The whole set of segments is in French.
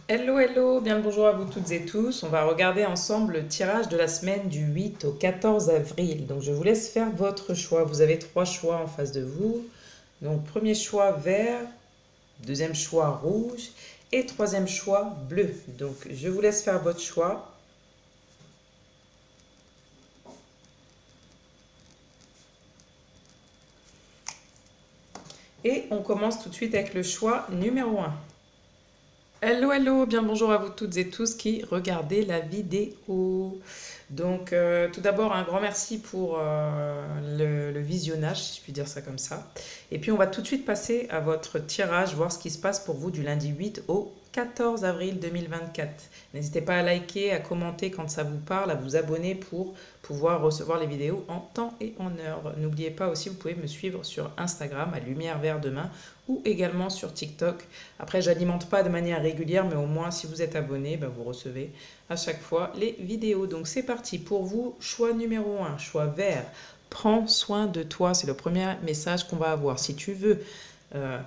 Hello, hello, bien le bonjour à vous toutes et tous. On va regarder ensemble le tirage de la semaine du 8 au 14 avril. Donc je vous laisse faire votre choix. Vous avez trois choix en face de vous. Donc premier choix vert, deuxième choix rouge et troisième choix bleu. Donc je vous laisse faire votre choix. Et on commence tout de suite avec le choix numéro un. Hello, hello, bien le bonjour à vous toutes et tous qui regardez la vidéo. Donc, tout d'abord, un grand merci pour le visionnage, si je puis dire ça comme ça. Et puis, on va tout de suite passer à votre tirage, voir ce qui se passe pour vous du lundi 8 au 14 avril 2024. N'hésitez pas à liker, à commenter quand ça vous parle, à vous abonner pour pouvoir recevoir les vidéos en temps et en heure. N'oubliez pas aussi, vous pouvez me suivre sur Instagram à Lumière Vert Demain ou également sur TikTok. Après, j'alimente pas de manière régulière, mais au moins si vous êtes abonné, ben, vous recevez à chaque fois les vidéos. Donc c'est parti pour vous. Choix numéro un, choix vert. Prends soin de toi. C'est le premier message qu'on va avoir. Si tu veux euh,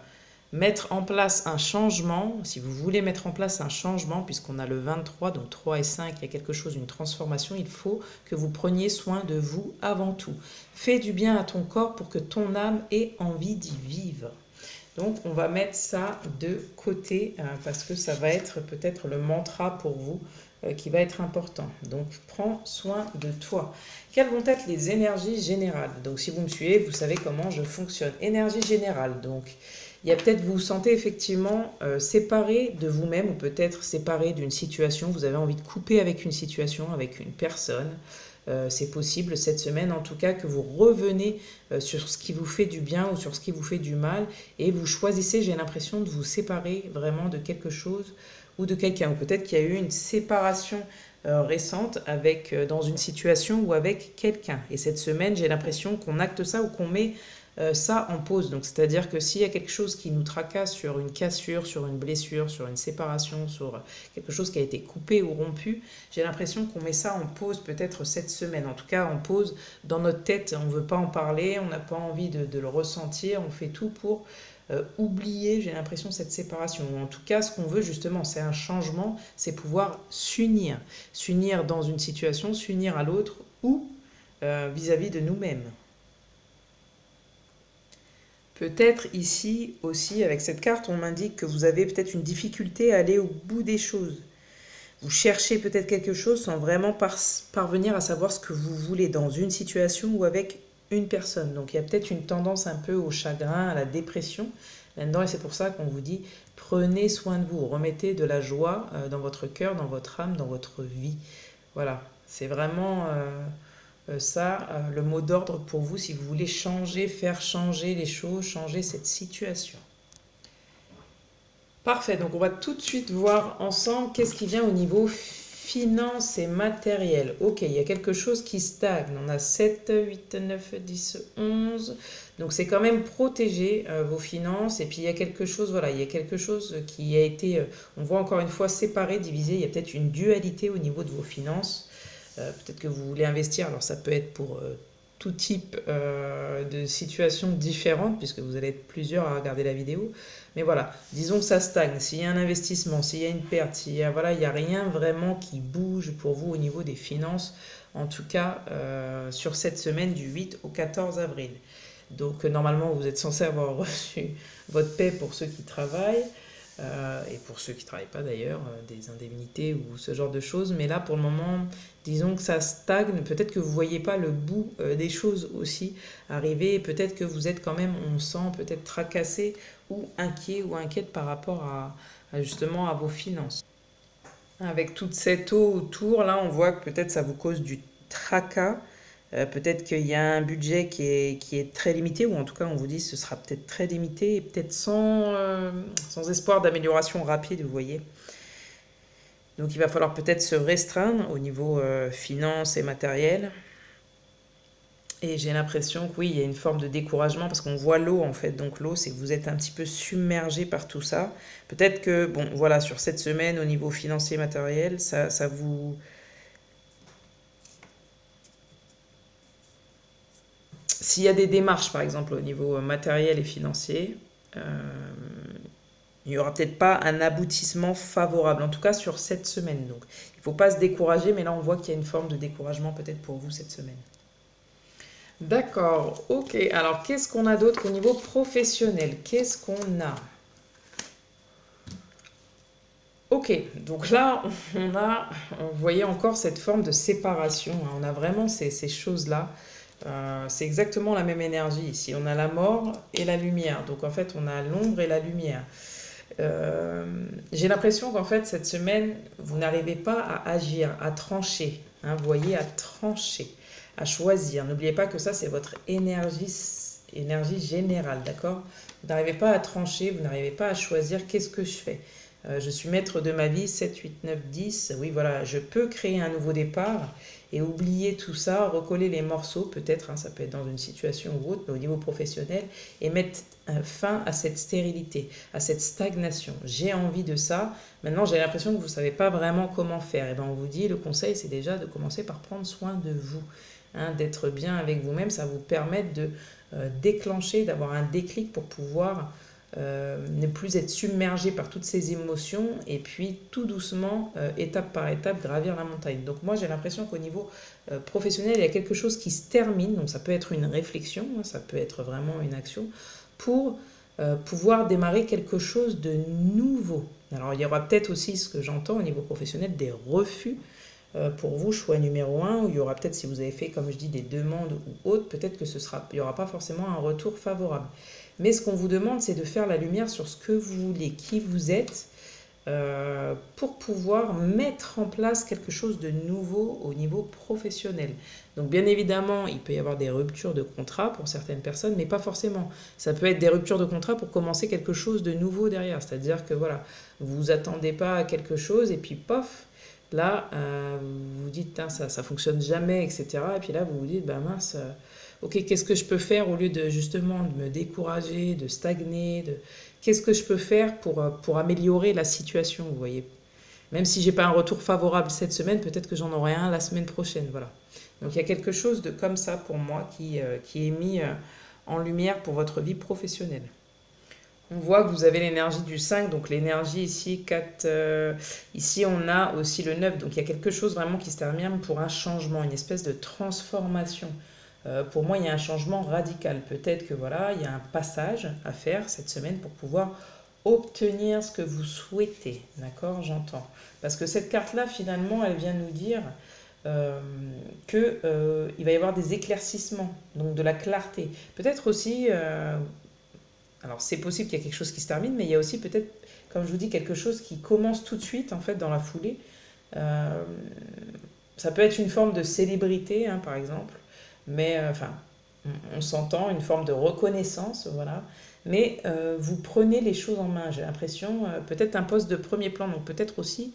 mettre en place un changement, si vous voulez mettre en place un changement, puisqu'on a le 23, donc 3 et 5, il y a quelque chose, une transformation, il faut que vous preniez soin de vous avant tout. Fais du bien à ton corps pour que ton âme ait envie d'y vivre. Donc on va mettre ça de côté parce que ça va être peut-être le mantra pour vous qui va être important. Donc prends soin de toi. Quelles vont être les énergies générales? Donc si vous me suivez, vous savez comment je fonctionne. Énergie générale, donc il y a peut-être vous vous sentez effectivement séparé de vous-même ou peut-être séparé d'une situation. Vous avez envie de couper avec une situation, avec une personne. C'est possible cette semaine en tout cas que vous revenez sur ce qui vous fait du bien ou sur ce qui vous fait du mal et vous choisissez, j'ai l'impression, de vous séparer vraiment de quelque chose ou de quelqu'un. Ou peut-être qu'il y a eu une séparation récente avec, dans une situation ou avec quelqu'un. Et cette semaine, j'ai l'impression qu'on acte ça ou qu'on met ça en pause. Donc, c'est-à-dire que s'il y a quelque chose qui nous tracasse sur une cassure, sur une blessure, sur une séparation, sur quelque chose qui a été coupé ou rompu, j'ai l'impression qu'on met ça en pause peut-être cette semaine. En tout cas, en pause dans notre tête. On ne veut pas en parler, on n'a pas envie de le ressentir. On fait tout pour oublier, j'ai l'impression, cette séparation. Ou en tout cas, ce qu'on veut justement, c'est un changement, c'est pouvoir s'unir. S'unir dans une situation, s'unir à l'autre ou vis-à-vis de nous-mêmes. Peut-être ici aussi, avec cette carte, on m'indique que vous avez peut-être une difficulté à aller au bout des choses. Vous cherchez peut-être quelque chose sans vraiment parvenir à savoir ce que vous voulez dans une situation ou avec une personne. Donc il y a peut-être une tendance un peu au chagrin, à la dépression là-dedans, et c'est pour ça qu'on vous dit prenez soin de vous, remettez de la joie dans votre cœur, dans votre âme, dans votre vie. Voilà, c'est vraiment ça, le mot d'ordre pour vous si vous voulez changer, faire changer les choses, changer cette situation. Parfait, donc on va tout de suite voir ensemble qu'est-ce qui vient au niveau finance et matériel. Ok, il y a quelque chose qui stagne. On a 7, 8, 9, 10, 11. Donc c'est quand même protéger vos finances. Et puis il y a quelque chose, voilà, il y a quelque chose qui a été, on voit encore une fois séparé, divisé. Il y a peut-être une dualité au niveau de vos finances. Peut-être que vous voulez investir, alors ça peut être pour tout type de situations différentes, puisque vous allez être plusieurs à regarder la vidéo. Mais voilà, disons que ça stagne. S'il y a un investissement, s'il y a une perte, s'il y a, voilà, il n'y a rien vraiment qui bouge pour vous au niveau des finances, en tout cas sur cette semaine du 8 au 14 avril. Donc normalement, vous êtes censé avoir reçu votre paie pour ceux qui travaillent. Et pour ceux qui ne travaillent pas d'ailleurs, des indemnités ou ce genre de choses. Mais là, pour le moment, disons que ça stagne. Peut-être que vous ne voyez pas le bout des choses aussi arriver. Peut-être que vous êtes quand même, on sent, peut-être tracassé ou inquiet ou inquiète par rapport justement à vos finances. Avec toute cette eau autour, là, on voit que peut-être ça vous cause du tracas. Peut-être qu'il y a un budget qui est très limité, ou en tout cas on vous dit que ce sera peut-être très limité et peut-être sans espoir d'amélioration rapide, vous voyez. Donc il va falloir peut-être se restreindre au niveau finance et matériel. Et j'ai l'impression que oui, il y a une forme de découragement parce qu'on voit l'eau en fait. Donc l'eau, c'est que vous êtes un petit peu submergé par tout ça. Peut-être que, bon, voilà, sur cette semaine, au niveau financier matériel, ça vous, s'il y a des démarches, par exemple, au niveau matériel et financier, euh, il n'y aura peut-être pas un aboutissement favorable, en tout cas sur cette semaine. Donc, il ne faut pas se décourager, mais là, on voit qu'il y a une forme de découragement peut-être pour vous cette semaine. D'accord, ok. Alors, qu'est-ce qu'on a d'autre au niveau professionnel? Qu'est-ce qu'on a? Ok, donc là, vous voyez encore cette forme de séparation, hein. On a vraiment ces choses-là. C'est exactement la même énergie ici. On a la mort et la lumière. Donc en fait, on a l'ombre et la lumière. Euh, j'ai l'impression qu'en fait, cette semaine, vous n'arrivez pas à agir, à trancher, hein, vous voyez, à trancher, à choisir. N'oubliez pas que ça, c'est votre énergie générale, d'accord? Vous n'arrivez pas à trancher, vous n'arrivez pas à choisir qu'est-ce que je fais. Je suis maître de ma vie, 7, 8, 9, 10. Oui, voilà, je peux créer un nouveau départ et oublier tout ça, recoller les morceaux, peut-être, hein, ça peut être dans une situation ou autre, mais au niveau professionnel, et mettre fin à cette stérilité, à cette stagnation. J'ai envie de ça. Maintenant, j'ai l'impression que vous ne savez pas vraiment comment faire. Et bien, on vous dit, le conseil, c'est déjà de commencer par prendre soin de vous, hein, d'être bien avec vous-même. Ça va vous permettre de déclencher, d'avoir un déclic pour pouvoir ne plus être submergé par toutes ces émotions et puis tout doucement, étape par étape, gravir la montagne. Donc moi j'ai l'impression qu'au niveau professionnel, il y a quelque chose qui se termine, donc ça peut être une réflexion, hein, ça peut être vraiment une action, pour pouvoir démarrer quelque chose de nouveau. Alors il y aura peut-être aussi, ce que j'entends au niveau professionnel, des refus pour vous, choix numéro un, où il y aura peut-être, si vous avez fait, comme je dis, des demandes ou autres, peut-être que il n'y aura pas forcément un retour favorable. Mais ce qu'on vous demande, c'est de faire la lumière sur ce que vous voulez, qui vous êtes, pour pouvoir mettre en place quelque chose de nouveau au niveau professionnel. Donc bien évidemment, il peut y avoir des ruptures de contrat pour certaines personnes, mais pas forcément. Ça peut être des ruptures de contrat pour commencer quelque chose de nouveau derrière. C'est-à-dire que voilà, vous vous attendez pas à quelque chose et puis pof, là, vous vous dites, ça ne fonctionne jamais, etc. Et puis là, vous vous dites, bah mince, ok, qu'est-ce que je peux faire au lieu de justement de me décourager, de stagner, qu'est-ce que je peux faire pour améliorer la situation, vous voyez. Même si j'ai pas un retour favorable cette semaine, peut-être que j'en aurai un la semaine prochaine, voilà. Donc il y a quelque chose de comme ça pour moi qui est mis en lumière pour votre vie professionnelle. On voit que vous avez l'énergie du 5, donc l'énergie ici, 4, ici on a aussi le 9, donc il y a quelque chose vraiment qui se termine pour un changement, une espèce de transformation. Pour moi, il y a un changement radical. Peut-être que voilà, il y a un passage à faire cette semaine pour pouvoir obtenir ce que vous souhaitez. D'accord, j'entends. Parce que cette carte-là, finalement, elle vient nous dire euh, que il va y avoir des éclaircissements, donc de la clarté. Peut-être aussi, alors c'est possible qu'il y ait quelque chose qui se termine, mais il y a aussi peut-être, comme je vous dis, quelque chose qui commence tout de suite, en fait, dans la foulée. Euh, Ça peut être une forme de célébrité, hein, par exemple, mais enfin, on s'entend, une forme de reconnaissance, voilà. Mais vous prenez les choses en main, j'ai l'impression, peut-être un poste de premier plan, donc peut-être aussi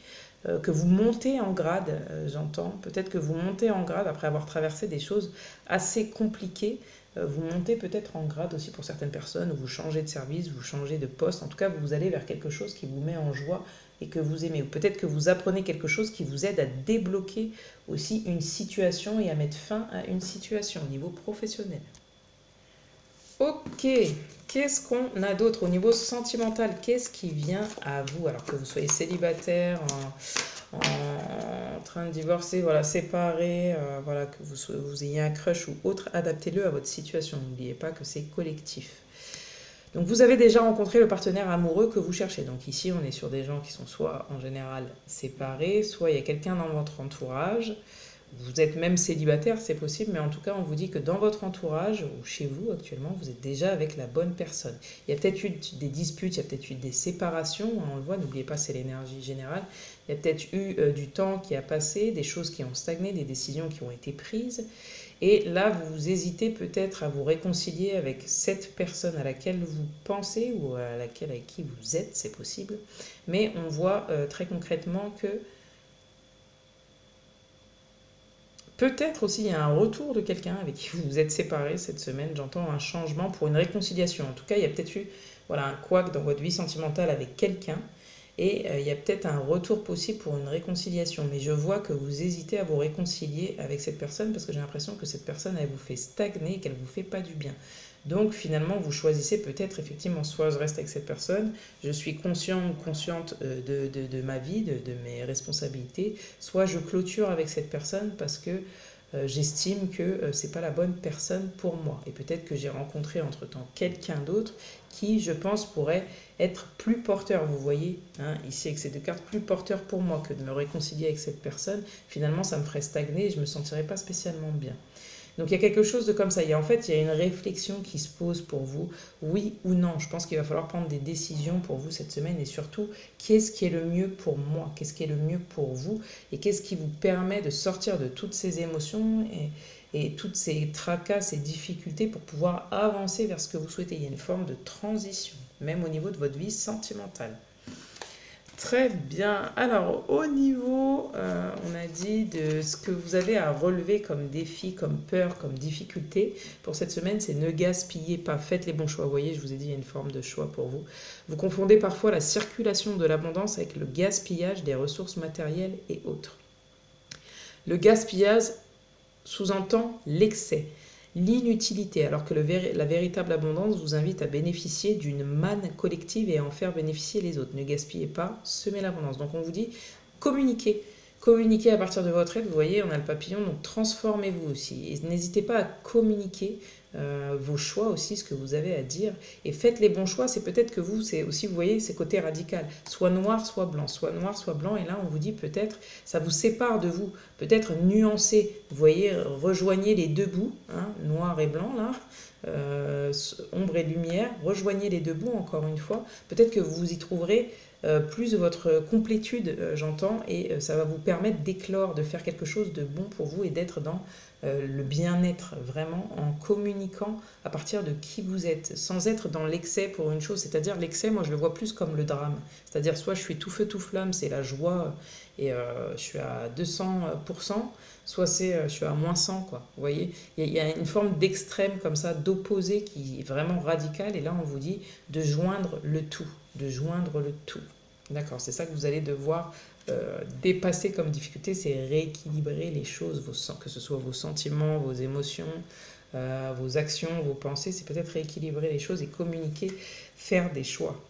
que vous montez en grade, j'entends, peut-être que vous montez en grade après avoir traversé des choses assez compliquées, vous montez peut-être en grade aussi pour certaines personnes, ou vous changez de service, vous changez de poste, en tout cas vous allez vers quelque chose qui vous met en joie et que vous aimez, ou peut-être que vous apprenez quelque chose qui vous aide à débloquer aussi une situation et à mettre fin à une situation au niveau professionnel. Ok, qu'est-ce qu'on a d'autre au niveau sentimental? Qu'est-ce qui vient à vous? Alors que vous soyez célibataire, en train de divorcer, voilà, séparé, voilà, que vous ayez un crush ou autre, adaptez-le à votre situation. N'oubliez pas que c'est collectif. Donc vous avez déjà rencontré le partenaire amoureux que vous cherchez. Donc ici, on est sur des gens qui sont soit en général séparés, soit il y a quelqu'un dans votre entourage. Vous êtes même célibataire, c'est possible, mais en tout cas, on vous dit que dans votre entourage ou chez vous actuellement, vous êtes déjà avec la bonne personne. Il y a peut-être eu des disputes, il y a peut-être eu des séparations, on le voit, n'oubliez pas, c'est l'énergie générale. Il y a peut-être eu du temps qui a passé, des choses qui ont stagné, des décisions qui ont été prises. Et là, vous hésitez peut-être à vous réconcilier avec cette personne à laquelle vous pensez ou à laquelle avec qui vous êtes, c'est possible. Mais on voit très concrètement que peut-être aussi il y a un retour de quelqu'un avec qui vous vous êtes séparés cette semaine. J'entends un changement pour une réconciliation. En tout cas, il y a peut-être eu voilà, un couac dans votre vie sentimentale avec quelqu'un. Et il y a peut-être un retour possible pour une réconciliation. Mais je vois que vous hésitez à vous réconcilier avec cette personne parce que j'ai l'impression que cette personne, elle vous fait stagner et qu'elle ne vous fait pas du bien. Donc finalement, vous choisissez peut-être effectivement, soit je reste avec cette personne, je suis conscient ou consciente de ma vie, de mes responsabilités, soit je clôture avec cette personne parce que j'estime que c'est pas la bonne personne pour moi. Et peut-être que j'ai rencontré entre-temps quelqu'un d'autre qui, je pense, pourrait être plus porteur, vous voyez, hein, ici avec ces deux cartes, plus porteur pour moi que de me réconcilier avec cette personne. Finalement, ça me ferait stagner et je me sentirais pas spécialement bien. Donc il y a quelque chose de comme ça. Il y a une réflexion qui se pose pour vous, oui ou non. Je pense qu'il va falloir prendre des décisions pour vous cette semaine et surtout, qu'est-ce qui est le mieux pour moi? Qu'est-ce qui est le mieux pour vous? Et qu'est-ce qui vous permet de sortir de toutes ces émotions et toutes ces tracas, ces difficultés pour pouvoir avancer vers ce que vous souhaitez? Il y a une forme de transition, même au niveau de votre vie sentimentale. Très bien. Alors, au niveau, on a dit de ce que vous avez à relever comme défi, comme peur, comme difficulté pour cette semaine, c'est ne gaspillez pas, faites les bons choix. Vous voyez, je vous ai dit, il y a une forme de choix pour vous. Vous confondez parfois la circulation de l'abondance avec le gaspillage des ressources matérielles et autres. Le gaspillage sous-entend l'excès, l'inutilité, alors que la véritable abondance vous invite à bénéficier d'une manne collective et à en faire bénéficier les autres. Ne gaspillez pas, semez l'abondance. Donc on vous dit communiquez. Communiquez à partir de votre aide, vous voyez, on a le papillon, donc transformez-vous aussi. Et n'hésitez pas à communiquer vos choix aussi, ce que vous avez à dire. Et faites les bons choix, c'est peut-être que vous, c'est aussi, vous voyez, c'est côté radical. Soit noir, soit blanc, soit noir, soit blanc. Et là, on vous dit peut-être, ça vous sépare de vous. Peut-être nuancer, vous voyez, rejoignez les deux bouts, hein, noir et blanc, là. Ombre et lumière, rejoignez les deux bouts encore une fois. Peut-être que vous y trouverez plus de votre complétude, j'entends, et ça va vous permettre d'éclore, de faire quelque chose de bon pour vous et d'être dans le bien-être, vraiment en communiquant à partir de qui vous êtes, sans être dans l'excès pour une chose. C'est-à-dire l'excès, moi je le vois plus comme le drame. C'est-à-dire soit je suis tout feu tout flamme, c'est la joie et je suis à 200%, soit c'est je suis à moins 100, quoi. Vous voyez, il y a une forme d'extrême comme ça, d'opposé qui est vraiment radical, et là on vous dit de joindre le tout, de joindre le tout. D'accord, c'est ça que vous allez devoir dépasser comme difficulté, c'est rééquilibrer les choses, que ce soit vos sentiments, vos émotions, vos actions, vos pensées, c'est peut-être rééquilibrer les choses et communiquer, faire des choix.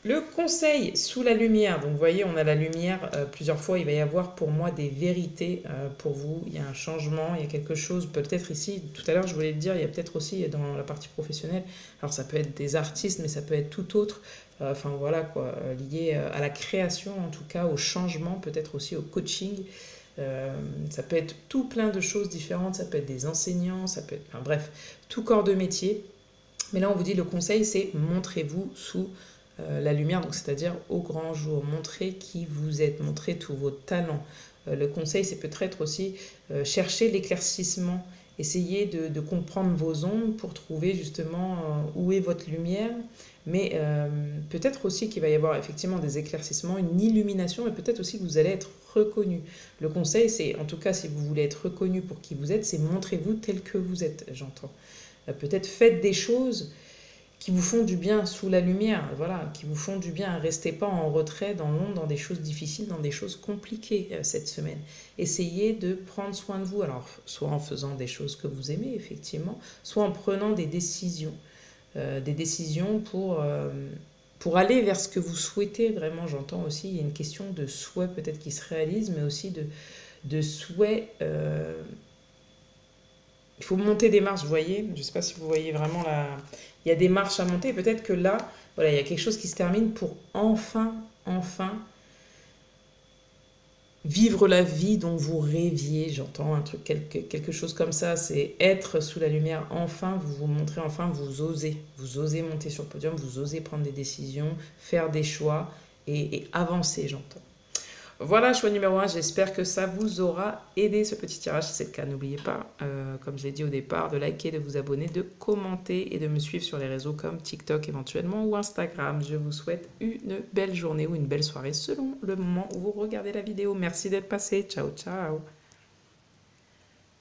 Le conseil sous la lumière, donc vous voyez, on a la lumière plusieurs fois, il va y avoir pour moi des vérités pour vous, il y a un changement, il y a quelque chose, peut-être ici, tout à l'heure je voulais le dire, il y a peut-être aussi dans la partie professionnelle, alors ça peut être des artistes, mais ça peut être tout autre, enfin voilà quoi, lié à la création en tout cas, au changement, peut-être aussi au coaching, ça peut être tout plein de choses différentes, ça peut être des enseignants, ça peut être, enfin bref, tout corps de métier, mais là on vous dit le conseil c'est montrez-vous sous la lumière, donc c'est-à-dire au grand jour, montrez qui vous êtes, montrez tous vos talents. Le conseil, c'est peut-être aussi chercher l'éclaircissement, essayez de comprendre vos ombres pour trouver justement où est votre lumière, mais peut-être aussi qu'il va y avoir effectivement des éclaircissements, une illumination, et peut-être aussi que vous allez être reconnu. Le conseil, c'est, en tout cas, si vous voulez être reconnu pour qui vous êtes, c'est montrez-vous tel que vous êtes, j'entends. Peut-être faites des choses qui vous font du bien sous la lumière, voilà, qui vous font du bien. Restez pas en retrait, dans l'ombre, dans des choses difficiles, dans des choses compliquées cette semaine. Essayez de prendre soin de vous, alors soit en faisant des choses que vous aimez, effectivement, soit en prenant des décisions pour aller vers ce que vous souhaitez vraiment. J'entends aussi, il y a une question de souhait peut-être qui se réalise, mais aussi de souhait. Il faut monter des marches, vous voyez. Je ne sais pas si vous voyez vraiment la... Il y a des marches à monter. Peut-être que là, voilà, il y a quelque chose qui se termine pour enfin vivre la vie dont vous rêviez. J'entends un truc, quelque chose comme ça. C'est être sous la lumière. Enfin, vous vous montrez, enfin, vous osez. Vous osez monter sur le podium, vous osez prendre des décisions, faire des choix et avancer, j'entends. Voilà, choix numéro 1, j'espère que ça vous aura aidé ce petit tirage. Si c'est le cas, n'oubliez pas, comme je l'ai dit au départ, de liker, de vous abonner, de commenter et de me suivre sur les réseaux comme TikTok éventuellement ou Instagram. Je vous souhaite une belle journée ou une belle soirée selon le moment où vous regardez la vidéo. Merci d'être passé. Ciao, ciao.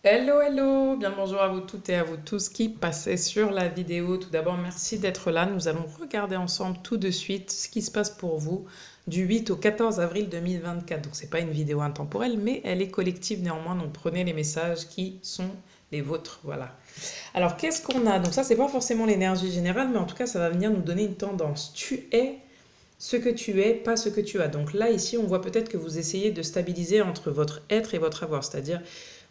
Hello, hello, bien bonjour à vous toutes et à vous tous qui passaient sur la vidéo. Tout d'abord, merci d'être là. Nous allons regarder ensemble tout de suite ce qui se passe pour vous du 8 au 14 avril 2024. Donc, ce n'est pas une vidéo intemporelle, mais elle est collective néanmoins. Donc, prenez les messages qui sont les vôtres, voilà. Alors, qu'est-ce qu'on a? Donc ça, c'est pas forcément l'énergie générale, mais en tout cas, ça va venir nous donner une tendance. Tu es ce que tu es, pas ce que tu as. Donc là, ici, on voit peut-être que vous essayez de stabiliser entre votre être et votre avoir, c'est-à-dire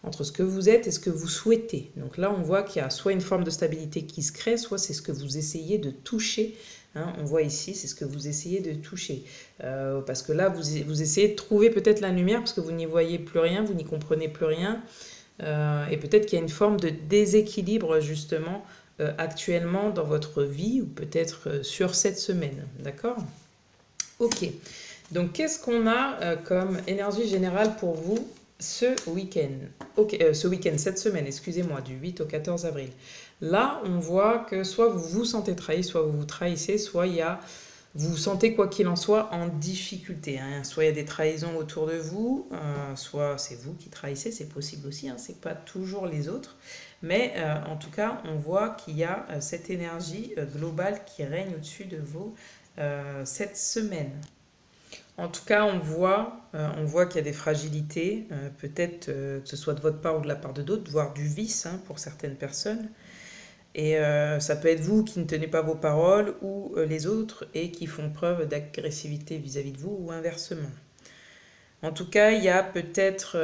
entre ce que vous êtes et ce que vous souhaitez. Donc là, on voit qu'il y a soit une forme de stabilité qui se crée, soit c'est ce que vous essayez de toucher. Hein, on voit ici, c'est ce que vous essayez de toucher. Parce que là, vous essayez de trouver peut-être la lumière, parce que vous n'y voyez plus rien, vous n'y comprenez plus rien. Et peut-être qu'il y a une forme de déséquilibre, justement, actuellement dans votre vie, ou peut-être sur cette semaine. D'accord? Ok. Donc, qu'est-ce qu'on a comme énergie générale pour vous ce week-end? Ce week-end, cette semaine, excusez-moi, du 8 au 14 avril. Là, on voit que soit vous vous sentez trahi, soit vous vous trahissez, soit vous vous sentez, quoi qu'il en soit, en difficulté. Hein. Soit il y a des trahisons autour de vous, soit c'est vous qui trahissez, c'est possible aussi, hein, c'est pas toujours les autres. Mais en tout cas, on voit qu'il y a cette énergie globale qui règne au-dessus de vous cette semaine. En tout cas, on voit qu'il y a des fragilités, peut-être que ce soit de votre part ou de la part de d'autres, voire du vice hein, pour certaines personnes. Et ça peut être vous qui ne tenez pas vos paroles ou les autres et qui font preuve d'agressivité vis-à-vis de vous ou inversement. En tout cas, il y a peut-être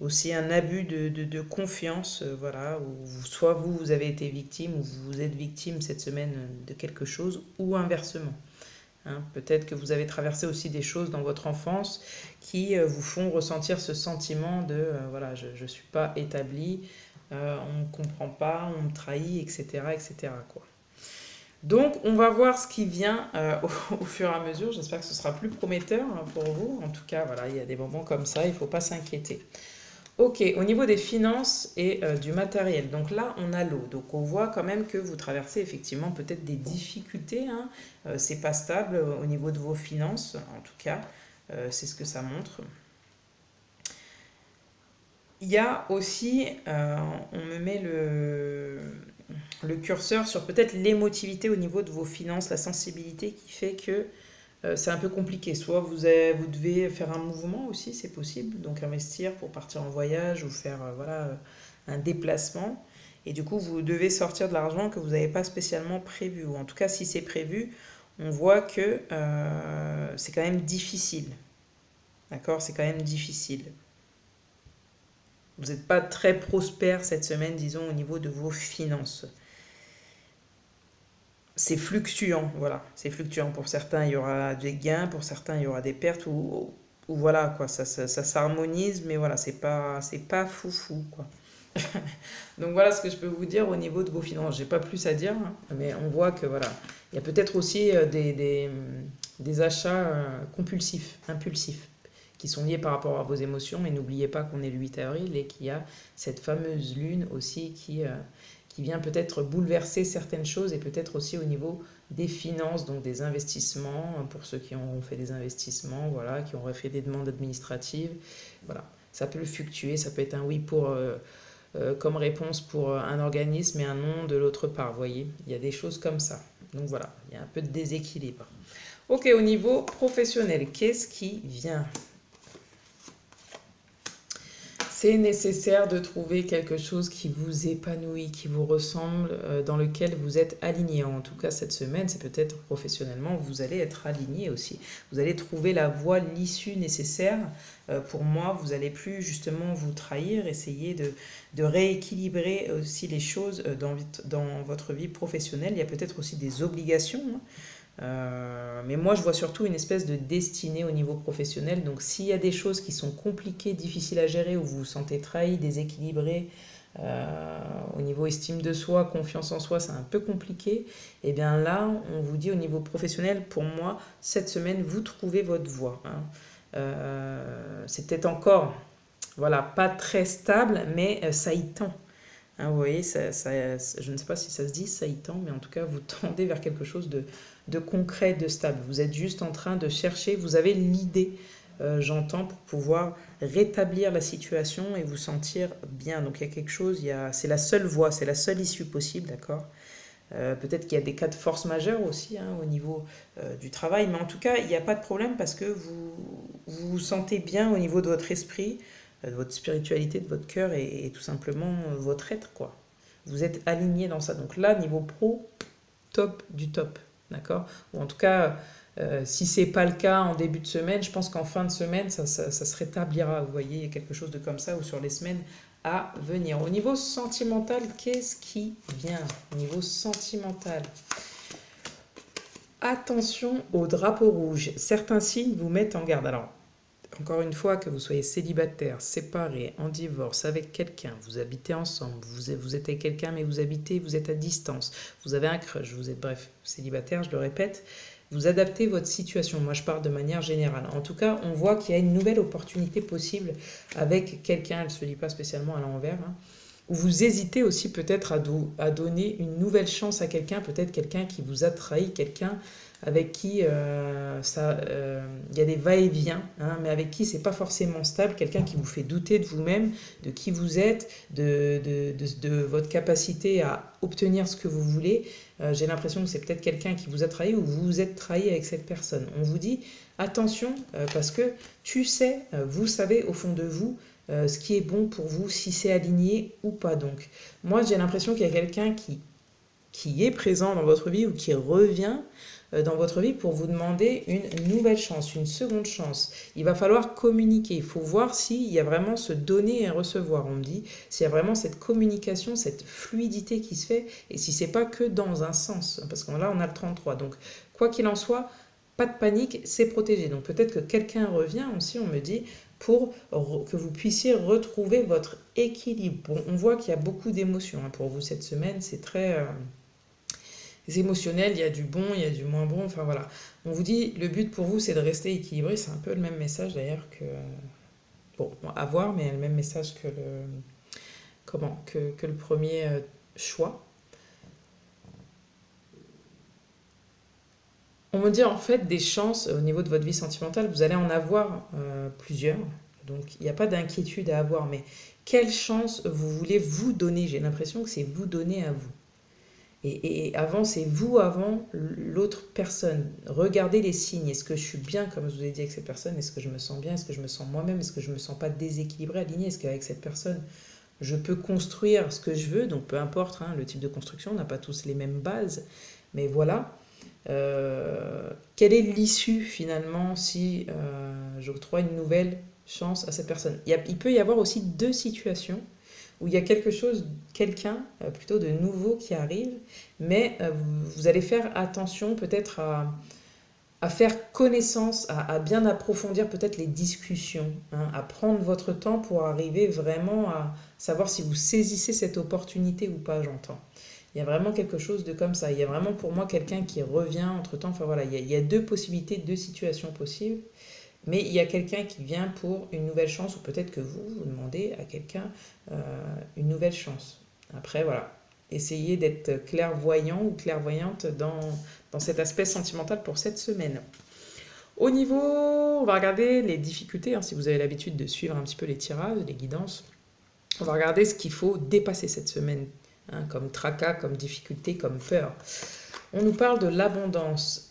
aussi un abus de confiance, voilà, où soit vous avez été victime ou vous êtes victime cette semaine de quelque chose ou inversement. Hein, peut-être que vous avez traversé aussi des choses dans votre enfance qui vous font ressentir ce sentiment de voilà, je ne suis pas établi, on ne me comprend pas, on me trahit, etc. etc. quoi. Donc, on va voir ce qui vient au fur et à mesure. J'espère que ce sera plus prometteur hein, pour vous. En tout cas, voilà, il y a des moments comme ça, il ne faut pas s'inquiéter. Ok, au niveau des finances et du matériel, donc là on a l'eau, donc on voit quand même que vous traversez effectivement peut-être des difficultés, hein. C'est pas stable au niveau de vos finances, en tout cas, c'est ce que ça montre. Il y a aussi, on me met le curseur sur peut-être l'émotivité au niveau de vos finances, la sensibilité qui fait que c'est un peu compliqué. Soit vous devez faire un mouvement aussi, c'est possible, donc investir pour partir en voyage ou faire voilà, un déplacement. Et du coup, vous devez sortir de l'argent que vous n'avez pas spécialement prévu. Ou en tout cas, si c'est prévu, on voit que c'est quand même difficile. D'accord? C'est quand même difficile. Vous n'êtes pas très prospère cette semaine, disons, au niveau de vos finances. C'est fluctuant, voilà. C'est fluctuant. Pour certains, il y aura des gains, pour certains, il y aura des pertes, ou voilà, quoi. Ça s'harmonise, mais voilà, c'est pas foufou, quoi. Donc voilà ce que je peux vous dire au niveau de vos finances. J'ai pas plus à dire, hein, mais on voit que voilà, il y a peut-être aussi des achats compulsifs, impulsifs, qui sont liés par rapport à vos émotions. Et n'oubliez pas qu'on est le 8 avril et qu'il y a cette fameuse lune aussi qui vient peut-être bouleverser certaines choses et peut-être aussi au niveau des finances, donc des investissements, pour ceux qui ont fait des investissements, voilà, qui ont refait des demandes administratives. Voilà, ça peut fluctuer, ça peut être un oui comme réponse pour un organisme et un non de l'autre part, vous voyez. Il y a des choses comme ça. Donc voilà, il y a un peu de déséquilibre. Ok, au niveau professionnel, qu'est-ce qui vient? C'est nécessaire de trouver quelque chose qui vous épanouit, qui vous ressemble, dans lequel vous êtes aligné. En tout cas, cette semaine, c'est peut-être professionnellement, vous allez être aligné aussi. Vous allez trouver la voie, l'issue nécessaire. Pour moi, vous n'allez plus justement vous trahir, essayer de rééquilibrer aussi les choses dans votre vie professionnelle. Il y a peut-être aussi des obligations, hein. Mais moi, je vois surtout une espèce de destinée au niveau professionnel. Donc, s'il y a des choses qui sont compliquées, difficiles à gérer, où vous vous sentez trahi, déséquilibré, au niveau estime de soi, confiance en soi, c'est un peu compliqué, et bien là, on vous dit au niveau professionnel, pour moi, cette semaine, vous trouvez votre voie, hein. C'est peut-être encore, voilà, pas très stable, mais ça y tend. Hein, vous voyez, je ne sais pas si ça se dit, ça y tend, mais en tout cas, vous tendez vers quelque chose de concret, de stable. Vous êtes juste en train de chercher, vous avez l'idée, j'entends, pour pouvoir rétablir la situation et vous sentir bien. Donc il y a quelque chose, c'est la seule voie, c'est la seule issue possible, d'accord? Peut-être qu'il y a des cas de force majeure aussi hein, au niveau du travail, mais en tout cas, il n'y a pas de problème parce que vous vous sentez bien au niveau de votre esprit. de votre spiritualité, de votre cœur et tout simplement votre être, quoi. Vous êtes aligné dans ça. Donc là, niveau pro, top du top, d'accord? Ou en tout cas, si c'est pas le cas en début de semaine, je pense qu'en fin de semaine, ça se rétablira. Vous voyez, il y a quelque chose de comme ça, ou sur les semaines à venir. Au niveau sentimental, qu'est-ce qui vient? Au niveau sentimental, attention au drapeau rouge. Certains signes vous mettent en garde. Alors, encore une fois, que vous soyez célibataire, séparé, en divorce, avec quelqu'un, vous habitez ensemble, vous êtes avec quelqu'un mais vous êtes à distance, vous avez un crush, vous êtes bref, célibataire, je le répète, vous adaptez votre situation. Moi, je parle de manière générale. En tout cas, on voit qu'il y a une nouvelle opportunité possible avec quelqu'un, elle ne se lit pas spécialement à l'envers, hein, ou vous hésitez aussi peut-être à donner une nouvelle chance à quelqu'un, peut-être quelqu'un qui vous a trahi, quelqu'un avec qui il y a des va-et-vient, hein, mais avec qui c'est pas forcément stable, quelqu'un qui vous fait douter de vous-même, de qui vous êtes, de votre capacité à obtenir ce que vous voulez. J'ai l'impression que c'est peut-être quelqu'un qui vous a trahi ou vous vous êtes trahi avec cette personne. On vous dit attention parce que vous savez au fond de vous ce qui est bon pour vous, si c'est aligné ou pas. Donc moi j'ai l'impression qu'il y a quelqu'un qui est présent dans votre vie ou qui revient dans votre vie pour vous demander une nouvelle chance, une seconde chance. Il va falloir communiquer. Il faut voir s'il y a vraiment ce donner et recevoir, on me dit, s'il y a vraiment cette communication, cette fluidité qui se fait, et si c'est pas que dans un sens, parce que là on a le 33. Donc quoi qu'il en soit, pas de panique, c'est protégé. Donc peut-être que quelqu'un revient aussi, on me dit, pour que vous puissiez retrouver votre équilibre. Bon, on voit qu'il y a beaucoup d'émotions hein, pour vous cette semaine, c'est très émotionnel, il y a du bon, il y a du moins bon, enfin voilà. On vous dit, le but pour vous, c'est de rester équilibré, c'est un peu le même message d'ailleurs que... Bon, à voir, mais le même message que que le premier choix. On me dit en fait des chances au niveau de votre vie sentimentale, vous allez en avoir plusieurs. Donc il n'y a pas d'inquiétude à avoir, mais quelle chance vous voulez vous donner? J'ai l'impression que c'est vous donner à vous. Et avant, c'est vous avant l'autre personne. Regardez les signes. Est-ce que je suis bien, comme je vous ai dit, avec cette personne? Est-ce que je me sens bien? Est-ce que je me sens moi-même? Est-ce que je ne me sens pas déséquilibré, aligné? Est-ce qu'avec cette personne, je peux construire ce que je veux? Donc peu importe hein, le type de construction, on n'a pas tous les mêmes bases. Mais voilà. Quelle est l'issue finalement si j'octroie une nouvelle chance à cette personne? Il peut y avoir aussi deux situations où il y a quelqu'un plutôt de nouveau qui arrive, mais vous allez faire attention peut-être à faire connaissance, à bien approfondir peut-être les discussions, hein, à prendre votre temps pour arriver vraiment à savoir si vous saisissez cette opportunité ou pas, j'entends. Il y a vraiment quelque chose de comme ça. Il y a vraiment pour moi quelqu'un qui revient entre-temps. Enfin voilà, il y a deux possibilités, deux situations possibles. Mais il y a quelqu'un qui vient pour une nouvelle chance, ou peut-être que vous demandez à quelqu'un une nouvelle chance. Après, voilà, essayez d'être clairvoyant ou clairvoyante dans cet aspect sentimental pour cette semaine. Au niveau, on va regarder les difficultés, hein, si vous avez l'habitude de suivre un petit peu les tirages, les guidances. On va regarder ce qu'il faut dépasser cette semaine, hein, comme tracas, comme difficulté, comme peur. On nous parle de l'abondance.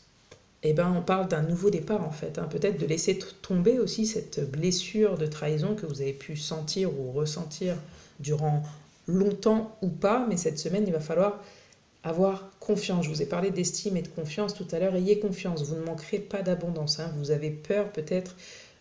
Eh ben, on parle d'un nouveau départ en fait, hein. Peut-être de laisser tomber aussi cette blessure de trahison que vous avez pu sentir ou ressentir durant longtemps ou pas, mais cette semaine, il va falloir avoir confiance. Je vous ai parlé d'estime et de confiance tout à l'heure. Ayez confiance, vous ne manquerez pas d'abondance, hein. Vous avez peur peut-être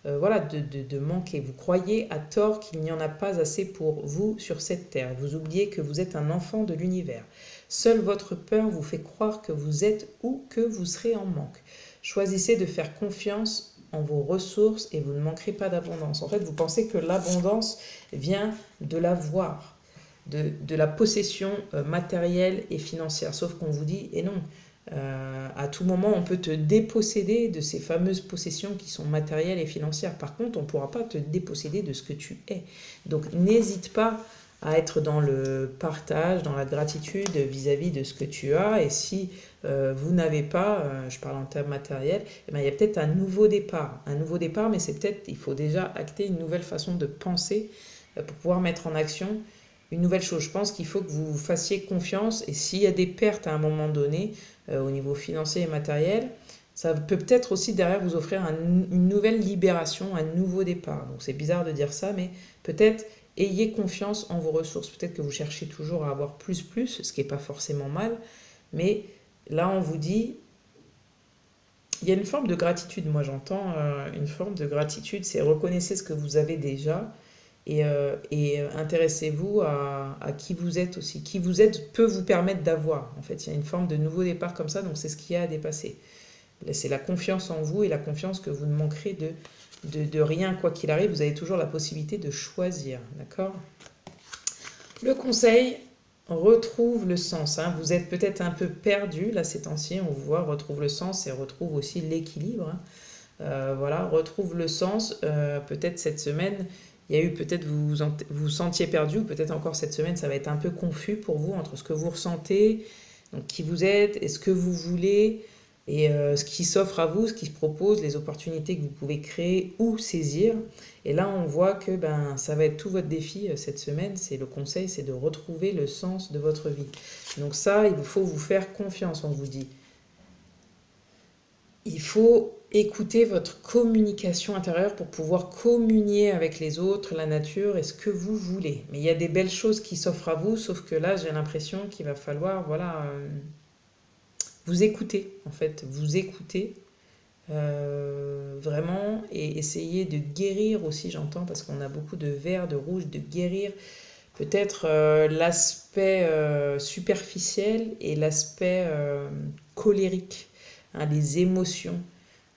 voilà, de manquer. Vous croyez à tort qu'il n'y en a pas assez pour vous sur cette terre. Vous oubliez que vous êtes un enfant de l'univers. Seule votre peur vous fait croire que vous êtes ou que vous serez en manque. Choisissez de faire confiance en vos ressources et vous ne manquerez pas d'abondance. En fait, vous pensez que l'abondance vient de l'avoir, de la possession matérielle et financière. Sauf qu'on vous dit, et non, à tout moment, on peut te déposséder de ces fameuses possessions qui sont matérielles et financières. Par contre, on ne pourra pas te déposséder de ce que tu es. Donc, n'hésite pas à être dans le partage, dans la gratitude vis-à-vis de ce que tu as. Et si vous n'avez pas, je parle en termes matériels, eh bien, il y a peut-être un nouveau départ. Un nouveau départ, mais c'est peut-être, il faut déjà acter une nouvelle façon de penser pour pouvoir mettre en action une nouvelle chose. Je pense qu'il faut que vous fassiez confiance et s'il y a des pertes à un moment donné au niveau financier et matériel, Ça peut peut-être aussi derrière vous offrir une nouvelle libération, un nouveau départ. Donc c'est bizarre de dire ça, mais peut-être ayez confiance en vos ressources. Peut-être que vous cherchez toujours à avoir plus, ce qui n'est pas forcément mal. Mais là, on vous dit, il y a une forme de gratitude. Moi, j'entends une forme de gratitude. C'est reconnaissez ce que vous avez déjà et intéressez-vous à qui vous êtes aussi. Qui vous êtes peut vous permettre d'avoir. En fait, il y a une forme de nouveau départ comme ça, donc c'est ce qu'il y a à dépasser. C'est la confiance en vous et la confiance que vous ne manquerez de rien, quoi qu'il arrive. Vous avez toujours la possibilité de choisir, d'accord? Le conseil, retrouve le sens. Hein. Vous êtes peut-être un peu perdu, là, ces temps-ci, on vous voit, retrouve le sens et retrouve aussi l'équilibre. Hein. Voilà, retrouve le sens. Peut-être cette semaine, il y a eu peut-être vous sentiez perdu, ou peut-être encore cette semaine, ça va être un peu confus pour vous entre ce que vous ressentez, donc qui vous êtes et ce que vous voulez, et ce qui s'offre à vous, ce qui se propose, les opportunités que vous pouvez créer ou saisir. Et là, on voit que ben, ça va être tout votre défi cette semaine. C'est le conseil, c'est de retrouver le sens de votre vie. Donc ça, il faut vous faire confiance, on vous dit. Il faut écouter votre communication intérieure pour pouvoir communier avec les autres, la nature et ce que vous voulez. Mais il y a des belles choses qui s'offrent à vous, sauf que là, j'ai l'impression qu'il va falloir, voilà, vous écouter, en fait, vous écouter vraiment et essayer de guérir aussi, j'entends, parce qu'on a beaucoup de vert, de rouge, de guérir peut-être l'aspect superficiel et l'aspect colérique, hein, les émotions.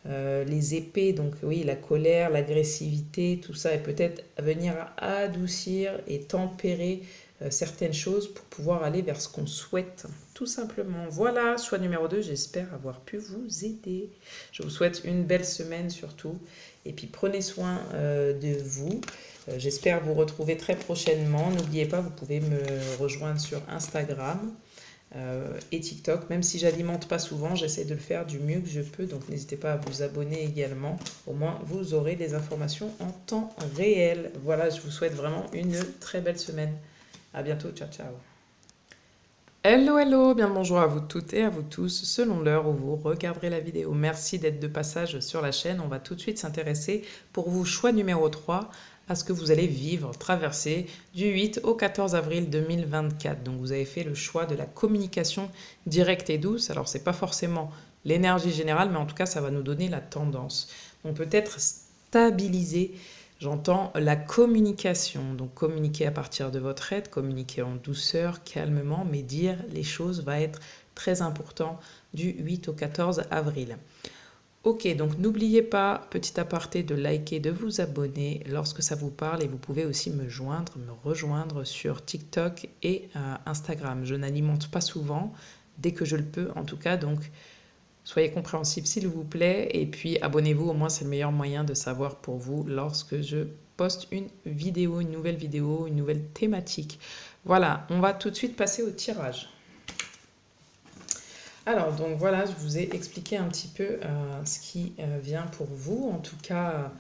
Les épées, donc oui, la colère, l'agressivité, tout ça, et peut-être venir adoucir et tempérer certaines choses pour pouvoir aller vers ce qu'on souhaite, tout simplement. Voilà, choix numéro 2, j'espère avoir pu vous aider. Je vous souhaite une belle semaine surtout, et puis prenez soin de vous. J'espère vous retrouver très prochainement. N'oubliez pas, vous pouvez me rejoindre sur Instagram et TikTok, même si j'alimente pas souvent, j'essaie de le faire du mieux que je peux, donc n'hésitez pas à vous abonner également, au moins vous aurez des informations en temps réel. Voilà, je vous souhaite vraiment une très belle semaine. À bientôt, ciao ciao. Hello hello, bien le bonjour à vous toutes et à vous tous, selon l'heure où vous regarderez la vidéo. Merci d'être de passage sur la chaîne, on va tout de suite s'intéresser pour vous, choix numéro 3, à ce que vous allez vivre, traverser du 8 au 14 avril 2024. Donc vous avez fait le choix de la communication directe et douce. Alors c'est pas forcément l'énergie générale, mais en tout cas ça va nous donner la tendance. Donc peut-être stabiliser, j'entends la communication. Donc communiquer à partir de votre aide, communiquer en douceur, calmement, mais dire les choses va être très important du 8 au 14 avril. Ok, donc n'oubliez pas, petit aparté, de liker, de vous abonner lorsque ça vous parle, et vous pouvez aussi me rejoindre sur TikTok et Instagram. Je n'alimente pas souvent, dès que je le peux en tout cas, donc soyez compréhensifs s'il vous plaît, et puis abonnez-vous, au moins c'est le meilleur moyen de savoir pour vous lorsque je poste une vidéo, une nouvelle thématique. Voilà, on va tout de suite passer au tirage. Alors, donc voilà, je vous ai expliqué un petit peu ce qui vient pour vous. En tout cas,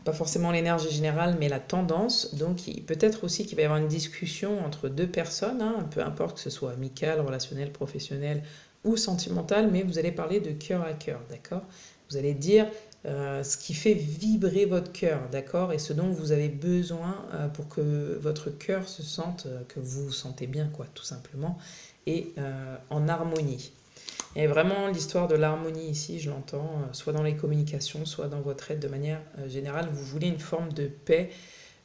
pas forcément l'énergie générale, mais la tendance. Donc, peut-être aussi qu'il va y avoir une discussion entre deux personnes, hein, peu importe que ce soit amical, relationnel, professionnel ou sentimental, mais vous allez parler de cœur à cœur, d'accord? Vous allez dire ce qui fait vibrer votre cœur, d'accord? Et ce dont vous avez besoin pour que votre cœur se sente, que vous vous sentez bien, quoi, tout simplement, et en harmonie. Et vraiment, l'histoire de l'harmonie ici, je l'entends, soit dans les communications, soit dans votre aide de manière générale. Vous voulez une forme de paix,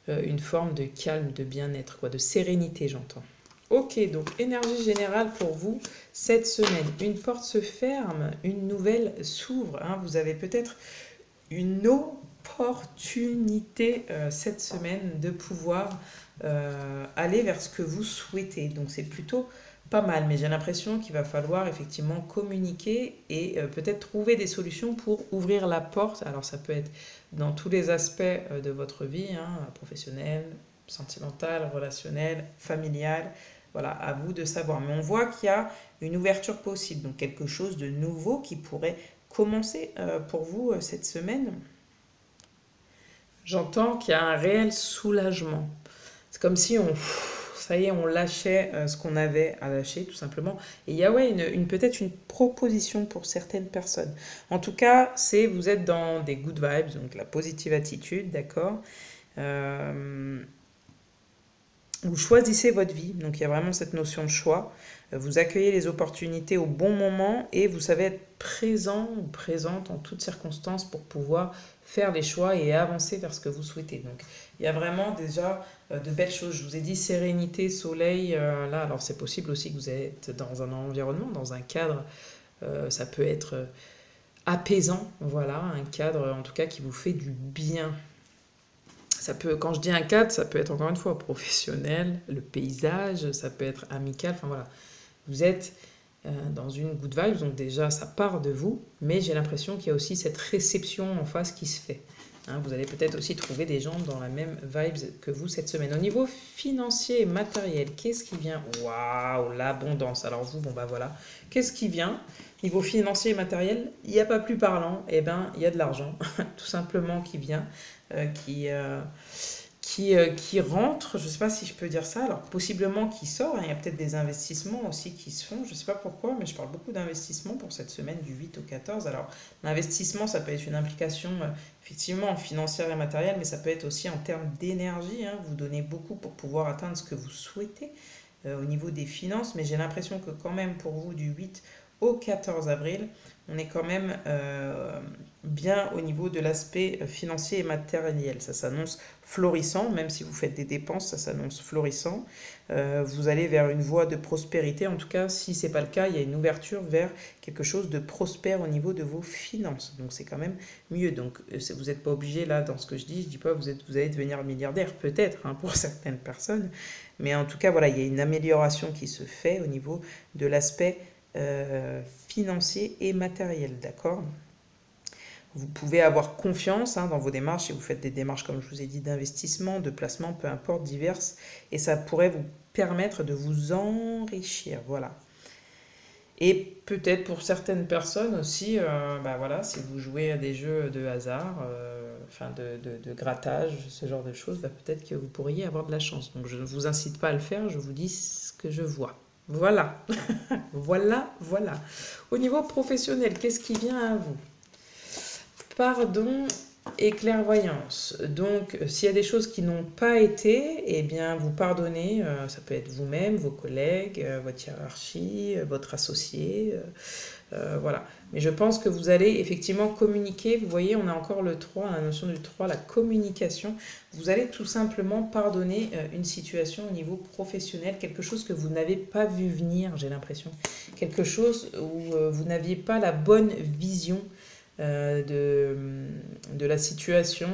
une forme de calme, de bien-être, quoi, de sérénité, j'entends. Ok, donc énergie générale pour vous cette semaine. Une porte se ferme, une nouvelle s'ouvre. Hein. Vous avez peut-être une opportunité cette semaine de pouvoir aller vers ce que vous souhaitez. Donc c'est plutôt pas mal, mais j'ai l'impression qu'il va falloir effectivement communiquer et peut-être trouver des solutions pour ouvrir la porte. Alors ça peut être dans tous les aspects de votre vie, hein, professionnelle, sentimentale, relationnelle, familiale. Voilà, à vous de savoir. Mais on voit qu'il y a une ouverture possible, donc quelque chose de nouveau qui pourrait commencer pour vous cette semaine. J'entends qu'il y a un réel soulagement. C'est comme si ça y est, on lâchait ce qu'on avait à lâcher, tout simplement. Et il y a ouais, peut-être une proposition pour certaines personnes. En tout cas, vous êtes dans des good vibes, donc la positive attitude, d'accord. Euh, vous choisissez votre vie, donc il y a vraiment cette notion de choix. Vous accueillez les opportunités au bon moment et vous savez être présent ou présente en toutes circonstances pour pouvoir faire les choix et avancer vers ce que vous souhaitez. Donc il y a vraiment déjà de belles choses. Je vous ai dit sérénité, soleil, là alors c'est possible aussi que vous êtes dans un environnement, dans un cadre, ça peut être apaisant, voilà, un cadre en tout cas qui vous fait du bien. Ça peut, quand je dis un cadre, ça peut être encore une fois professionnel, le paysage, ça peut être amical, enfin voilà. Vous êtes dans une good vibe, donc déjà ça part de vous, mais j'ai l'impression qu'il y a aussi cette réception en face qui se fait. Hein, vous allez peut-être aussi trouver des gens dans la même vibe que vous cette semaine. Au niveau financier et matériel, qu'est-ce qui vient? Waouh, l'abondance. Alors vous, bon bah voilà. Qu'est-ce qui vient? Niveau financier et matériel, il n'y a pas plus parlant. Eh ben, il y a de l'argent, tout simplement, qui vient, euh, qui, euh, qui rentre, je ne sais pas si je peux dire ça, alors possiblement qui sort, hein, il y a peut-être des investissements aussi qui se font, je ne sais pas pourquoi, mais je parle beaucoup d'investissements pour cette semaine du 8 au 14. Alors l'investissement, ça peut être une implication effectivement financière et matérielle, mais ça peut être aussi en termes d'énergie, hein, vous donnez beaucoup pour pouvoir atteindre ce que vous souhaitez au niveau des finances, mais j'ai l'impression que quand même pour vous du 8 au 14 avril, on est quand même bien au niveau de l'aspect financier et matériel. Ça s'annonce florissant, même si vous faites des dépenses, ça s'annonce florissant. Vous allez vers une voie de prospérité. En tout cas, si ce n'est pas le cas, il y a une ouverture vers quelque chose de prospère au niveau de vos finances. Donc c'est quand même mieux. Donc vous n'êtes pas obligé, là, dans ce que je dis pas vous allez devenir milliardaire, peut-être, hein, pour certaines personnes. Mais en tout cas, voilà, il y a une amélioration qui se fait au niveau de l'aspect financier et matériel, d'accord? Vous pouvez avoir confiance hein, dans vos démarches si vous faites des démarches, comme je vous ai dit, d'investissement, de placement, peu importe, diverses, et ça pourrait vous permettre de vous enrichir, voilà. Et peut-être pour certaines personnes aussi, bah voilà, si vous jouez à des jeux de hasard, enfin de grattage, ce genre de choses, bah peut-être que vous pourriez avoir de la chance. Donc je ne vous incite pas à le faire, je vous dis ce que je vois. Voilà, voilà. Au niveau professionnel, qu'est-ce qui vient à vous? Pardon et clairvoyance. Donc, s'il y a des choses qui n'ont pas été, eh bien, vous pardonnez. Ça peut être vous-même, vos collègues, votre hiérarchie, votre associé. Voilà. Mais je pense que vous allez effectivement communiquer. Vous voyez, on a encore le 3, la notion du 3, la communication. Vous allez tout simplement pardonner une situation au niveau professionnel, quelque chose que vous n'avez pas vu venir, j'ai l'impression. Quelque chose où vous n'aviez pas la bonne vision de la situation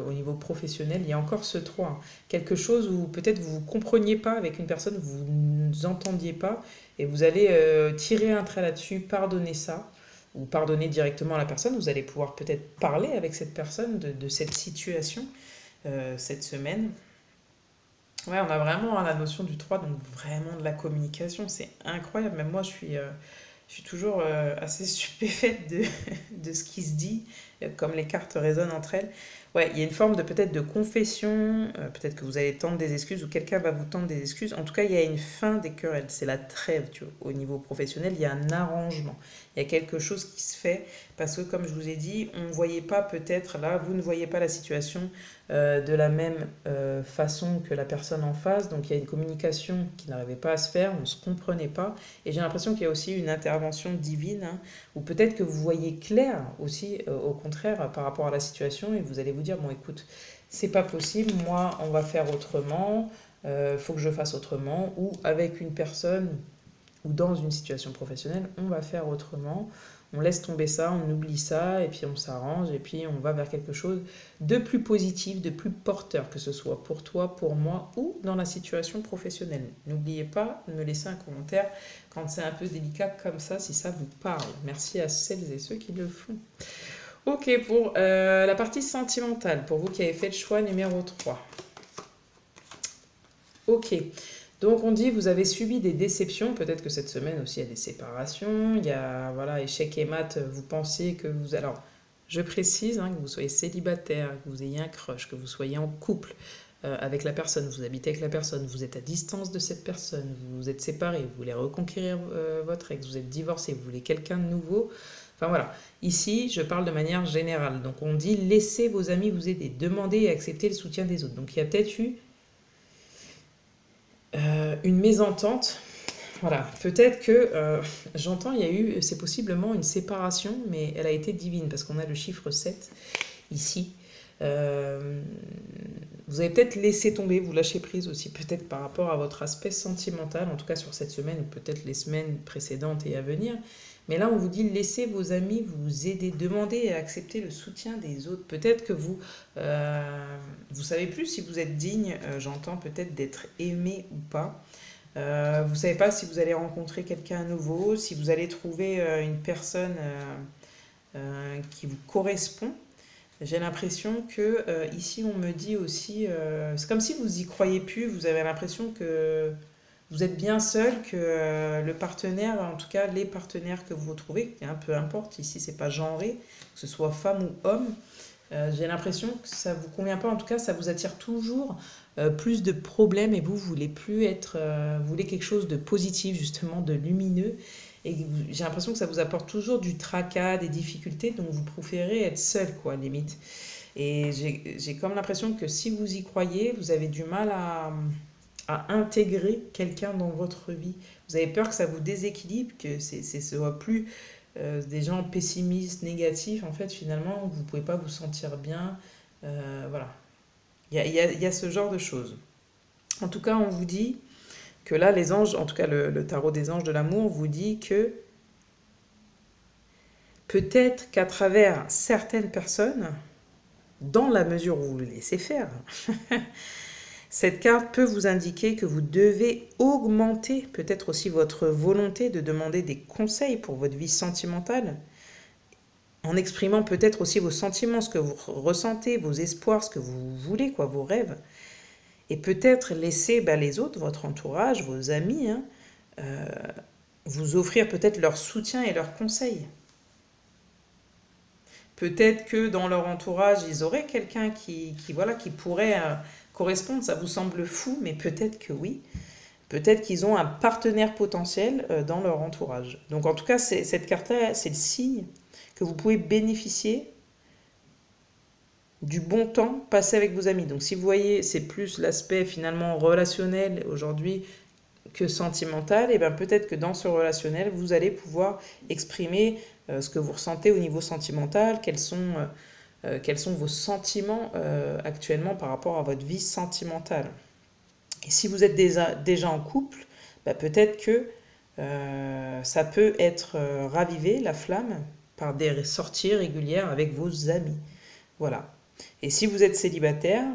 au niveau professionnel. Il y a encore ce 3. Hein. Quelque chose où peut-être vous ne compreniez pas avec une personne, vous ne entendiez pas, et vous allez tirer un trait là-dessus, pardonner ça, ou pardonner directement à la personne. Vous allez pouvoir peut-être parler avec cette personne de cette situation cette semaine. Ouais, on a vraiment hein, la notion du 3, donc vraiment de la communication. C'est incroyable. Même moi, je suis toujours assez stupéfaite de ce qui se dit, comme les cartes résonnent entre elles. Ouais, il y a une forme de peut-être de confession, peut-être que vous allez tendre des excuses ou quelqu'un va vous tendre des excuses. En tout cas, il y a une fin des querelles, c'est la trêve, tu vois. Au niveau professionnel, il y a un arrangement. Il y a quelque chose qui se fait parce que, comme je vous ai dit, on ne voyait pas peut-être là, vous ne voyez pas la situation de la même façon que la personne en face. Donc il y a une communication qui n'arrivait pas à se faire, on ne se comprenait pas. Et j'ai l'impression qu'il y a aussi une intervention divine, hein, ou peut-être que vous voyez clair aussi, au contraire, par rapport à la situation, et vous allez vous dire, bon écoute, c'est pas possible, moi on va faire autrement, faut que je fasse autrement, ou avec une personne, ou dans une situation professionnelle, on va faire autrement, on laisse tomber ça, on oublie ça, et puis on s'arrange, et puis on va vers quelque chose de plus positif, de plus porteur, que ce soit pour toi, pour moi, ou dans la situation professionnelle. N'oubliez pas de me laisser un commentaire quand c'est un peu délicat comme ça, si ça vous parle. Merci à celles et ceux qui le font. Ok, pour la partie sentimentale, pour vous qui avez fait le choix numéro 3. Ok, donc on dit vous avez subi des déceptions, peut-être que cette semaine aussi il y a des séparations, il y a voilà, échec et mat, vous pensez que vous... Alors, je précise hein, que vous soyez célibataire, que vous ayez un crush, que vous soyez en couple, avec la personne, vous habitez avec la personne, vous êtes à distance de cette personne, vous êtes séparés, vous voulez reconquérir votre ex, vous êtes divorcé, vous voulez quelqu'un de nouveau. Enfin voilà, ici je parle de manière générale. Donc on dit laissez vos amis vous aider, demandez et acceptez le soutien des autres. Donc il y a peut-être eu une mésentente. Voilà, peut-être que, j'entends, il y a eu, c'est possiblement une séparation, mais elle a été divine, parce qu'on a le chiffre 7 ici. Euh, Vous avez peut-être laissé tomber, vous lâchez prise aussi, peut-être par rapport à votre aspect sentimental, en tout cas sur cette semaine, ou peut-être les semaines précédentes et à venir. Mais là, on vous dit laissez vos amis vous aider, demandez et acceptez le soutien des autres. Peut-être que vous savez plus si vous êtes digne, j'entends peut-être d'être aimé ou pas. Vous ne savez pas si vous allez rencontrer quelqu'un à nouveau, si vous allez trouver une personne qui vous correspond. J'ai l'impression que ici on me dit aussi, c'est comme si vous y croyez plus, vous avez l'impression que vous êtes bien seul, que le partenaire, en tout cas les partenaires que vous retrouvez, peu importe, ici c'est pas genré, que ce soit femme ou homme, j'ai l'impression que ça vous convient pas, en tout cas ça vous attire toujours plus de problèmes et vous voulez plus être, vous voulez quelque chose de positif justement, de lumineux. Et j'ai l'impression que ça vous apporte toujours du tracas, des difficultés, donc vous préférez être seul, quoi, limite. Et j'ai comme l'impression que si vous y croyez, vous avez du mal à intégrer quelqu'un dans votre vie. Vous avez peur que ça vous déséquilibre, que ce soit plus des gens pessimistes, négatifs. En fait, finalement, vous ne pouvez pas vous sentir bien. Voilà. Il y a ce genre de choses. En tout cas, on vous dit que là, les anges, en tout cas le tarot des anges de l'amour, vous dit que peut-être qu'à travers certaines personnes, dans la mesure où vous le laissez faire, cette carte peut vous indiquer que vous devez augmenter peut-être aussi votre volonté de demander des conseils pour votre vie sentimentale, en exprimant peut-être aussi vos sentiments, ce que vous ressentez, vos espoirs, ce que vous voulez, quoi, vos rêves. Et peut-être laisser les autres, votre entourage, vos amis, vous offrir peut-être leur soutien et leurs conseils. Peut-être que dans leur entourage, ils auraient quelqu'un voilà, qui pourrait correspondre. Ça vous semble fou, mais peut-être que oui. Peut-être qu'ils ont un partenaire potentiel dans leur entourage. Donc en tout cas, cette carte-là, c'est le signe que vous pouvez bénéficier du bon temps passé avec vos amis. Donc si vous voyez, c'est plus l'aspect finalement relationnel aujourd'hui que sentimental, et bien peut-être que dans ce relationnel, vous allez pouvoir exprimer ce que vous ressentez au niveau sentimental, quels sont vos sentiments actuellement par rapport à votre vie sentimentale. Et si vous êtes déjà en couple, peut-être que ça peut être ravivé, la flamme, par des sorties régulières avec vos amis. Voilà. Et si vous êtes célibataire,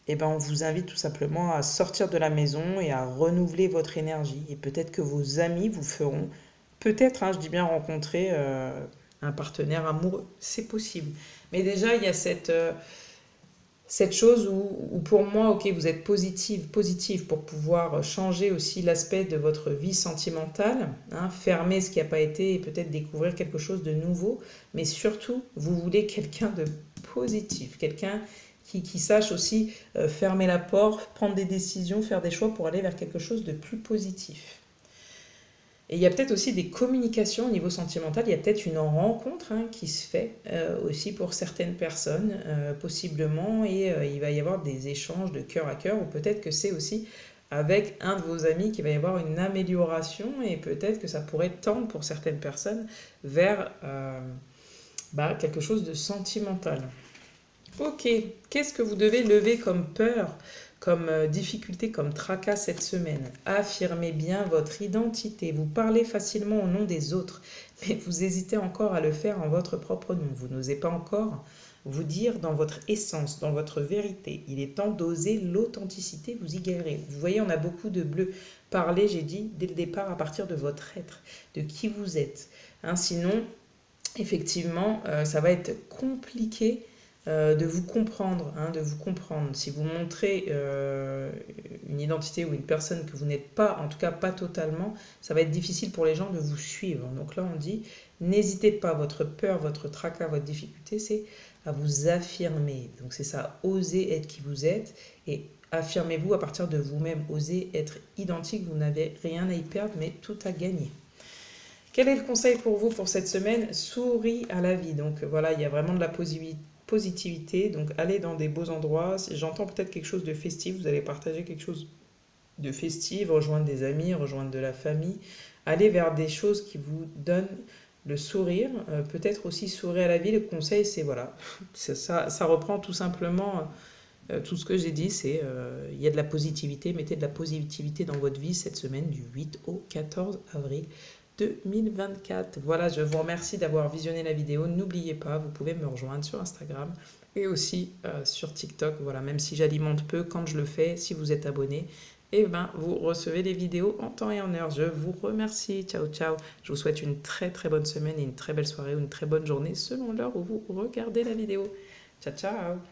on vous invite tout simplement à sortir de la maison et à renouveler votre énergie. Et peut-être que vos amis vous feront, peut-être, je dis bien rencontrer un partenaire amoureux. C'est possible. Mais déjà, il y a cette chose où pour moi, ok, vous êtes positive pour pouvoir changer aussi l'aspect de votre vie sentimentale, fermer ce qui n'a pas été et peut-être découvrir quelque chose de nouveau, mais surtout, vous voulez quelqu'un de positif, quelqu'un qui sache aussi fermer la porte, prendre des décisions, faire des choix pour aller vers quelque chose de plus positif. Et il y a peut-être aussi des communications au niveau sentimental, il y a peut-être une rencontre qui se fait aussi pour certaines personnes, possiblement, et il va y avoir des échanges de cœur à cœur, ou peut-être que c'est aussi avec un de vos amis qu'il va y avoir une amélioration, et peut-être que ça pourrait tendre pour certaines personnes vers quelque chose de sentimental. Ok, qu'est-ce que vous devez lever comme peur, comme difficulté, comme tracas cette semaine? Affirmez bien votre identité. Vous parlez facilement au nom des autres, mais vous hésitez encore à le faire en votre propre nom. Vous n'osez pas encore vous dire dans votre essence, dans votre vérité. Il est temps d'oser l'authenticité, vous y gagnerez. Vous voyez, on a beaucoup de bleu. Parlez, j'ai dit, dès le départ, à partir de votre être, de qui vous êtes. Sinon, effectivement, ça va être compliqué de vous comprendre, hein, de vous comprendre. Si vous montrez une identité ou une personne que vous n'êtes pas, en tout cas pas totalement, ça va être difficile pour les gens de vous suivre. Donc là, on dit, n'hésitez pas, votre peur, votre tracas, votre difficulté, c'est à vous affirmer. Donc c'est ça, oser être qui vous êtes et affirmez-vous à partir de vous-même, osez être identique, vous n'avez rien à y perdre, mais tout à gagner. Quel est le conseil pour vous pour cette semaine? Souris à la vie. Donc voilà, il y a vraiment de la positivité. Donc allez dans des beaux endroits. Si j'entends peut-être quelque chose de festif, vous allez partager quelque chose de festif, rejoindre des amis, rejoindre de la famille. Allez vers des choses qui vous donnent le sourire. Peut-être aussi sourire à la vie. Le conseil, c'est voilà, ça reprend tout simplement tout ce que j'ai dit. C'est il y a de la positivité. Mettez de la positivité dans votre vie cette semaine du 8 au 14 avril. 2024. Voilà, je vous remercie d'avoir visionné la vidéo. N'oubliez pas, vous pouvez me rejoindre sur Instagram et aussi sur TikTok. Voilà, même si j'alimente peu, quand je le fais, si vous êtes abonné, et ben, vous recevez les vidéos en temps et en heure. Je vous remercie. Ciao, ciao. Je vous souhaite une très très bonne semaine et une très belle soirée ou une très bonne journée selon l'heure où vous regardez la vidéo. Ciao, ciao.